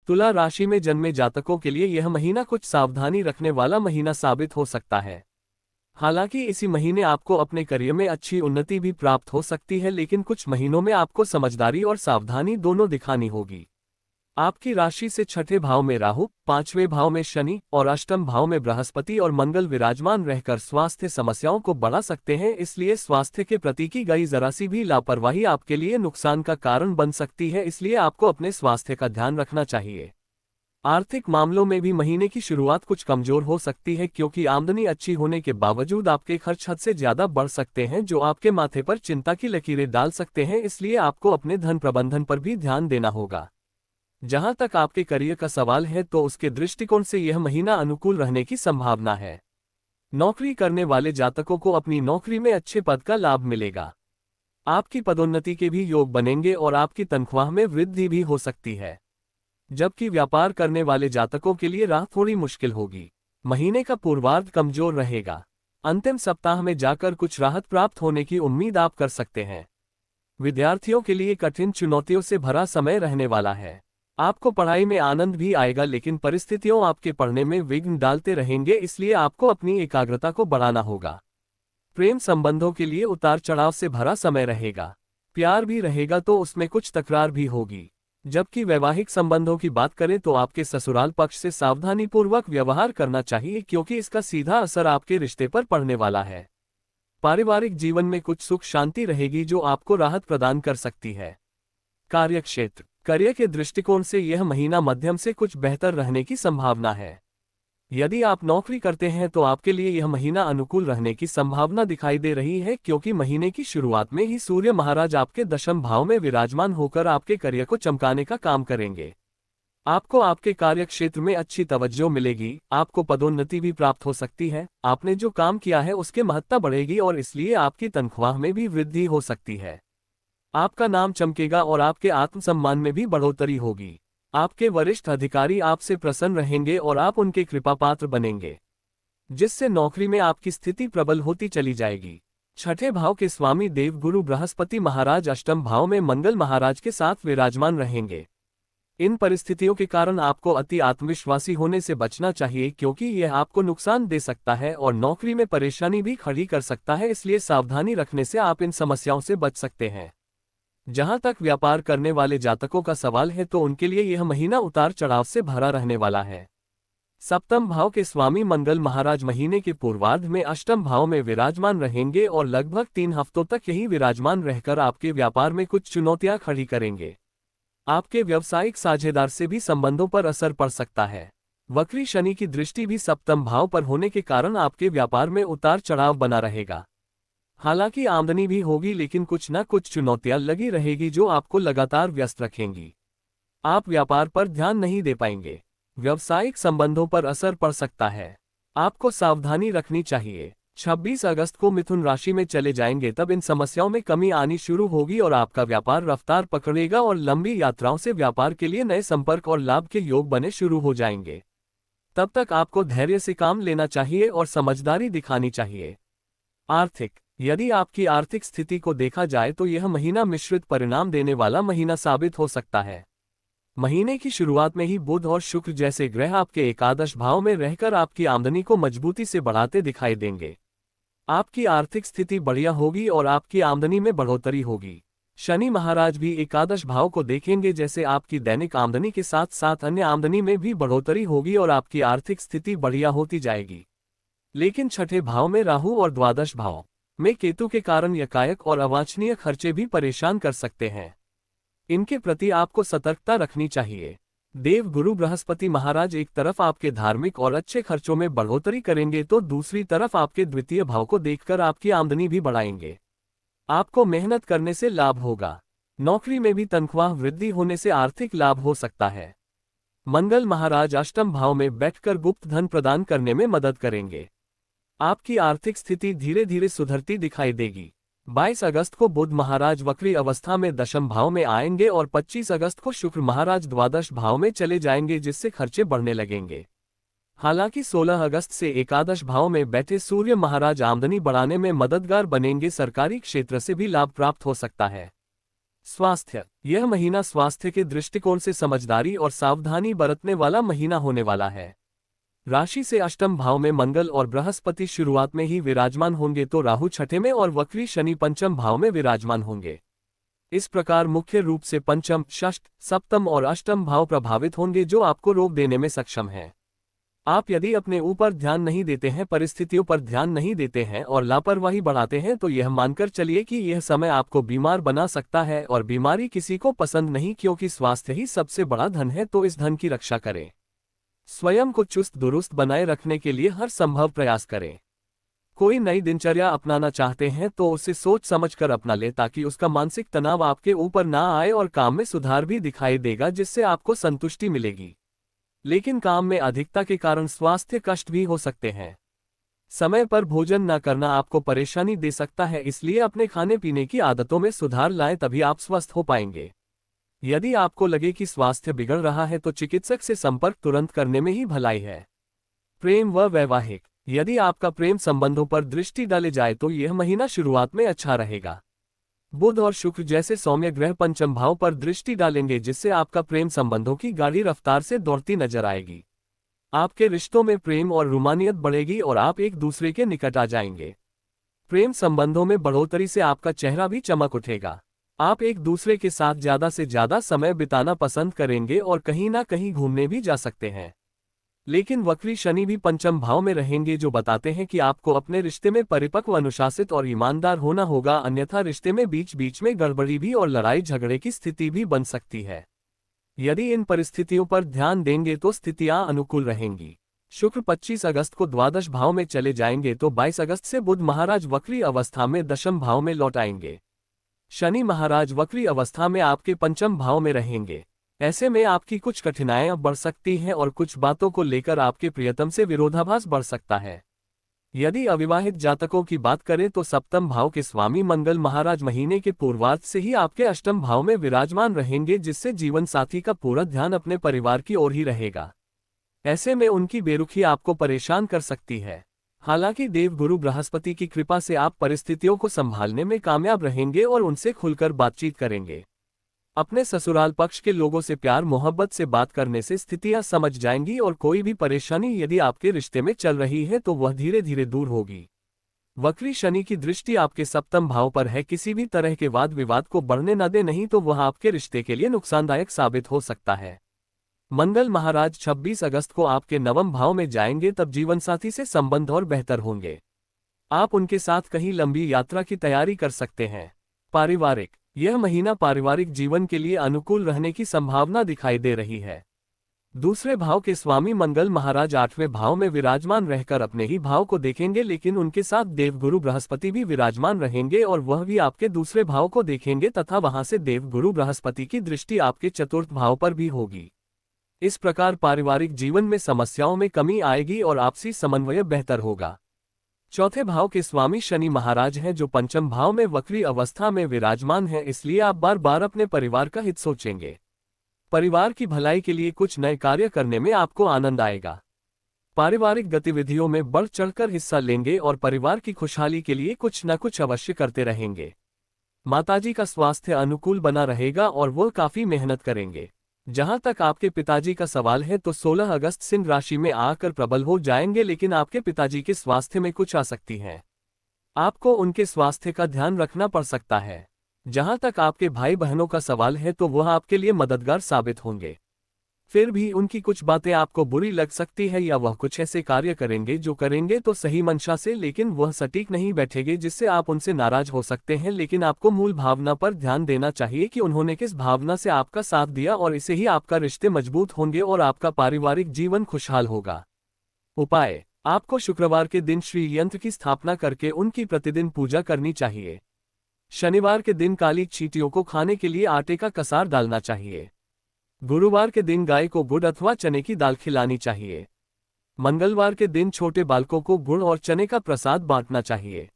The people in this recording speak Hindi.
तुला राशि में जन्मे जातकों के लिए यह महीना कुछ सावधानी रखने वाला महीना साबित हो सकता है। हालांकि इसी महीने आपको अपने करियर में अच्छी उन्नति भी प्राप्त हो सकती है, लेकिन कुछ महीनों में आपको समझदारी और सावधानी दोनों दिखानी होगी। आपकी राशि से छठे भाव में राहु, पांचवें भाव में शनि और अष्टम भाव में बृहस्पति और मंगल विराजमान रहकर स्वास्थ्य समस्याओं को बढ़ा सकते हैं, इसलिए स्वास्थ्य के प्रति की गई जरा सी भी लापरवाही आपके लिए नुकसान का कारण बन सकती है, इसलिए आपको अपने स्वास्थ्य का ध्यान रखना चाहिए। आर्थिक मामलों में भी महीने की शुरुआत कुछ कमजोर हो सकती है, क्योंकि आमदनी अच्छी होने के बावजूद आपके खर्च हद से ज्यादा बढ़ सकते हैं, जो आपके माथे पर चिंता की लकीरें डाल सकते हैं, इसलिए आपको अपने धन प्रबंधन पर भी ध्यान देना होगा। जहां तक आपके करियर का सवाल है तो उसके दृष्टिकोण से यह महीना अनुकूल रहने की संभावना है। नौकरी करने वाले जातकों को अपनी नौकरी में अच्छे पद का लाभ मिलेगा। आपकी पदोन्नति के भी योग बनेंगे और आपकी तनख्वाह में वृद्धि भी हो सकती है। जबकि व्यापार करने वाले जातकों के लिए राह थोड़ी मुश्किल होगी। महीने का पूर्वार्ध कमजोर रहेगा। अंतिम सप्ताह में जाकर कुछ राहत प्राप्त होने की उम्मीद आप कर सकते हैं। विद्यार्थियों के लिए कठिन चुनौतियों से भरा समय रहने वाला है। आपको पढ़ाई में आनंद भी आएगा, लेकिन परिस्थितियों आपके पढ़ने में विघ्न डालते रहेंगे, इसलिए आपको अपनी एकाग्रता को बढ़ाना होगा। प्रेम संबंधों के लिए उतार चढ़ाव से भरा समय रहेगा। प्यार भी रहेगा तो उसमें कुछ तकरार भी होगी। जबकि वैवाहिक संबंधों की बात करें तो आपके ससुराल पक्ष से सावधानीपूर्वक व्यवहार करना चाहिए, क्योंकि इसका सीधा असर आपके रिश्ते पर पड़ने वाला है। पारिवारिक जीवन में कुछ सुख शांति रहेगी जो आपको राहत प्रदान कर सकती है। कार्यक्षेत्र करियर के दृष्टिकोण से यह महीना मध्यम से कुछ बेहतर रहने की संभावना है। यदि आप नौकरी करते हैं तो आपके लिए यह महीना अनुकूल रहने की संभावना दिखाई दे रही है, क्योंकि महीने की शुरुआत में ही सूर्य महाराज आपके दशम भाव में विराजमान होकर आपके करियर को चमकाने का काम करेंगे। आपको आपके कार्य क्षेत्र में अच्छी तवज्जो मिलेगी। आपको पदोन्नति भी प्राप्त हो सकती है। आपने जो काम किया है उसकी महत्ता बढ़ेगी और इसलिए आपकी तनख्वाह में भी वृद्धि हो सकती है। आपका नाम चमकेगा और आपके आत्मसम्मान में भी बढ़ोतरी होगी। आपके वरिष्ठ अधिकारी आपसे प्रसन्न रहेंगे और आप उनके कृपा पात्र बनेंगे, जिससे नौकरी में आपकी स्थिति प्रबल होती चली जाएगी। छठे भाव के स्वामी देवगुरु बृहस्पति महाराज अष्टम भाव में मंगल महाराज के साथ विराजमान रहेंगे। इन परिस्थितियों के कारण आपको अति आत्मविश्वासी होने से बचना चाहिए, क्योंकि यह आपको नुकसान दे सकता है और नौकरी में परेशानी भी खड़ी कर सकता है, इसलिए सावधानी रखने से आप इन समस्याओं से बच सकते हैं। जहां तक व्यापार करने वाले जातकों का सवाल है तो उनके लिए यह महीना उतार चढ़ाव से भरा रहने वाला है। सप्तम भाव के स्वामी मंगल महाराज महीने के पूर्वार्ध में अष्टम भाव में विराजमान रहेंगे और लगभग 3 हफ्तों तक यही विराजमान रहकर आपके व्यापार में कुछ चुनौतियां खड़ी करेंगे। आपके व्यावसायिक साझेदार से भी संबंधों पर असर पड़ सकता है। वक्री शनि की दृष्टि भी सप्तम भाव पर होने के कारण आपके व्यापार में उतार चढ़ाव बना रहेगा। हालांकि आमदनी भी होगी, लेकिन कुछ न कुछ चुनौतियां लगी रहेगी जो आपको लगातार व्यस्त रखेंगी। आप व्यापार पर ध्यान नहीं दे पाएंगे। व्यावसायिक संबंधों पर असर पड़ सकता है। आपको सावधानी रखनी चाहिए। 26 अगस्त को मिथुन राशि में चले जाएंगे, तब इन समस्याओं में कमी आनी शुरू होगी और आपका व्यापार रफ्तार पकड़ेगा और लंबी यात्राओं से व्यापार के लिए नए संपर्क और लाभ के योग बने शुरू हो जाएंगे। तब तक आपको धैर्य से काम लेना चाहिए और समझदारी दिखानी चाहिए। आर्थिक यदि आपकी आर्थिक स्थिति को देखा जाए तो यह महीना मिश्रित परिणाम देने वाला महीना साबित हो सकता है। महीने की शुरुआत में ही बुध और शुक्र जैसे ग्रह आपके एकादश भाव में रहकर आपकी आमदनी को मजबूती से बढ़ाते दिखाई देंगे। आपकी आर्थिक स्थिति बढ़िया होगी और आपकी आमदनी में बढ़ोतरी होगी। शनि महाराज भी एकादश भाव को देखेंगे, जैसे आपकी दैनिक आमदनी के साथ साथ अन्य आमदनी में भी बढ़ोतरी होगी और आपकी आर्थिक स्थिति बढ़िया होती जाएगी। लेकिन छठे भाव में राहु और द्वादश भाव में केतु के कारण यकायक और अवांछनीय खर्चे भी परेशान कर सकते हैं। इनके प्रति आपको सतर्कता रखनी चाहिए। देव गुरु बृहस्पति महाराज एक तरफ आपके धार्मिक और अच्छे खर्चों में बढ़ोतरी करेंगे तो दूसरी तरफ आपके द्वितीय भाव को देखकर आपकी आमदनी भी बढ़ाएंगे। आपको मेहनत करने से लाभ होगा। नौकरी में भी तनख्वाह वृद्धि होने से आर्थिक लाभ हो सकता है। मंगल महाराज अष्टम भाव में बैठकर गुप्त धन प्रदान करने में मदद करेंगे। आपकी आर्थिक स्थिति धीरे धीरे सुधरती दिखाई देगी। 22 अगस्त को बुध महाराज वक्री अवस्था में दशम भाव में आएंगे और 25 अगस्त को शुक्र महाराज द्वादश भाव में चले जाएंगे, जिससे खर्चे बढ़ने लगेंगे। हालांकि 16 अगस्त से एकादश भाव में बैठे सूर्य महाराज आमदनी बढ़ाने में मददगार बनेंगे। सरकारी क्षेत्र से भी लाभ प्राप्त हो सकता है। स्वास्थ्य। यह महीना स्वास्थ्य के दृष्टिकोण से समझदारी और सावधानी बरतने वाला महीना होने वाला है। राशि से अष्टम भाव में मंगल और बृहस्पति शुरुआत में ही विराजमान होंगे तो राहु छठे में और वक्री शनि पंचम भाव में विराजमान होंगे। इस प्रकार मुख्य रूप से पंचम, षष्ठ, सप्तम और अष्टम भाव प्रभावित होंगे जो आपको रोक देने में सक्षम हैं। आप यदि अपने ऊपर ध्यान नहीं देते हैं, परिस्थितियों पर ध्यान नहीं देते हैं और लापरवाही बढ़ाते हैं तो यह मानकर चलिए कि यह समय आपको बीमार बना सकता है, और बीमारी किसी को पसंद नहीं, क्योंकि स्वास्थ्य ही सबसे बड़ा धन है। तो इस धन की रक्षा करें। स्वयं को चुस्त दुरुस्त बनाए रखने के लिए हर संभव प्रयास करें। कोई नई दिनचर्या अपनाना चाहते हैं तो उसे सोच समझकर अपना ले, ताकि उसका मानसिक तनाव आपके ऊपर ना आए और काम में सुधार भी दिखाई देगा, जिससे आपको संतुष्टि मिलेगी। लेकिन काम में अधिकता के कारण स्वास्थ्य कष्ट भी हो सकते हैं। समय पर भोजन न करना आपको परेशानी दे सकता है, इसलिए अपने खाने पीने की आदतों में सुधार लाएं, तभी आप स्वस्थ हो पाएंगे। यदि आपको लगे कि स्वास्थ्य बिगड़ रहा है तो चिकित्सक से संपर्क तुरंत करने में ही भलाई है। प्रेम व वैवाहिक। यदि आपका प्रेम संबंधों पर दृष्टि डाले जाए तो यह महीना शुरुआत में अच्छा रहेगा। बुध और शुक्र जैसे सौम्य ग्रह पंचम भाव पर दृष्टि डालेंगे, जिससे आपका प्रेम संबंधों की गाड़ी रफ्तार से दौड़ती नजर आएगी। आपके रिश्तों में प्रेम और रोमानियत बढ़ेगी और आप एक दूसरे के निकट आ जाएंगे। प्रेम संबंधों में बढ़ोतरी से आपका चेहरा भी चमक उठेगा। आप एक दूसरे के साथ ज्यादा से ज्यादा समय बिताना पसंद करेंगे और कहीं ना कहीं घूमने भी जा सकते हैं। लेकिन वक्री शनि भी पंचम भाव में रहेंगे, जो बताते हैं कि आपको अपने रिश्ते में परिपक्व, अनुशासित और ईमानदार होना होगा, अन्यथा रिश्ते में बीच बीच में गड़बड़ी भी और लड़ाई झगड़े की स्थिति भी बन सकती है। यदि इन परिस्थितियों पर ध्यान देंगे तो स्थितियां अनुकूल रहेंगी। शुक्र 25 अगस्त को द्वादश भाव में चले जाएंगे तो 22 अगस्त से बुध महाराज वक्री अवस्था में दशम भाव में लौट आएंगे। शनि महाराज वक्री अवस्था में आपके पंचम भाव में रहेंगे। ऐसे में आपकी कुछ कठिनाइयां बढ़ सकती हैं और कुछ बातों को लेकर आपके प्रियतम से विरोधाभास बढ़ सकता है। यदि अविवाहित जातकों की बात करें तो सप्तम भाव के स्वामी मंगल महाराज महीने के पूर्वार्ध से ही आपके अष्टम भाव में विराजमान रहेंगे, जिससे जीवन साथी का पूरा ध्यान अपने परिवार की ओर ही रहेगा। ऐसे में उनकी बेरुखी आपको परेशान कर सकती है। हालांकि देवगुरु बृहस्पति की कृपा से आप परिस्थितियों को संभालने में कामयाब रहेंगे और उनसे खुलकर बातचीत करेंगे। अपने ससुराल पक्ष के लोगों से प्यार मोहब्बत से बात करने से स्थितियां समझ जाएंगी और कोई भी परेशानी यदि आपके रिश्ते में चल रही है तो वह धीरे धीरे दूर होगी। वक्री शनि की दृष्टि आपके सप्तम भाव पर है। किसी भी तरह के वाद विवाद को बढ़ने न दे, नहीं तो वह आपके रिश्ते के लिए नुकसानदायक साबित हो सकता है। मंगल महाराज 26 अगस्त को आपके नवम भाव में जाएंगे, तब जीवनसाथी से संबंध और बेहतर होंगे। आप उनके साथ कहीं लंबी यात्रा की तैयारी कर सकते हैं। पारिवारिक। यह महीना पारिवारिक जीवन के लिए अनुकूल रहने की संभावना दिखाई दे रही है। दूसरे भाव के स्वामी मंगल महाराज 8वें भाव में विराजमान रहकर अपने ही भाव को देखेंगे, लेकिन उनके साथ देवगुरु बृहस्पति भी विराजमान रहेंगे और वह भी आपके दूसरे भाव को देखेंगे तथा वहां से देवगुरु बृहस्पति की दृष्टि आपके चतुर्थ भाव पर भी होगी। इस प्रकार पारिवारिक जीवन में समस्याओं में कमी आएगी और आपसी समन्वय बेहतर होगा। चौथे भाव के स्वामी शनि महाराज हैं, जो पंचम भाव में वक्री अवस्था में विराजमान हैं, इसलिए आप बार बार अपने परिवार का हित सोचेंगे। परिवार की भलाई के लिए कुछ नए कार्य करने में आपको आनंद आएगा। पारिवारिक गतिविधियों में बढ़ चढ़कर हिस्सा लेंगे और परिवार की खुशहाली के लिए कुछ न कुछ अवश्य करते रहेंगे। माताजी का स्वास्थ्य अनुकूल बना रहेगा और वो काफी मेहनत करेंगे। जहां तक आपके पिताजी का सवाल है तो 16 अगस्त सिंह राशि में आकर प्रबल हो जाएंगे, लेकिन आपके पिताजी के स्वास्थ्य में कुछ आसक्ति है। आपको उनके स्वास्थ्य का ध्यान रखना पड़ सकता है। जहां तक आपके भाई बहनों का सवाल है तो वह आपके लिए मददगार साबित होंगे। फिर भी उनकी कुछ बातें आपको बुरी लग सकती है या वह कुछ ऐसे कार्य करेंगे जो करेंगे तो सही मंशा से, लेकिन वह सटीक नहीं बैठेंगे, जिससे आप उनसे नाराज हो सकते हैं। लेकिन आपको मूल भावना पर ध्यान देना चाहिए कि उन्होंने किस भावना से आपका साथ दिया, और इससे ही आपका रिश्ते मजबूत होंगे और आपका पारिवारिक जीवन खुशहाल होगा। उपाय। आपको शुक्रवार के दिन श्री यंत्र की स्थापना करके उनकी प्रतिदिन पूजा करनी चाहिए। शनिवार के दिन काली चींटियों को खाने के लिए आटे का कसार डालना चाहिए। गुरुवार के दिन गाय को गुड़ अथवा चने की दाल खिलानी चाहिए। मंगलवार के दिन छोटे बालकों को गुड़ और चने का प्रसाद बांटना चाहिए।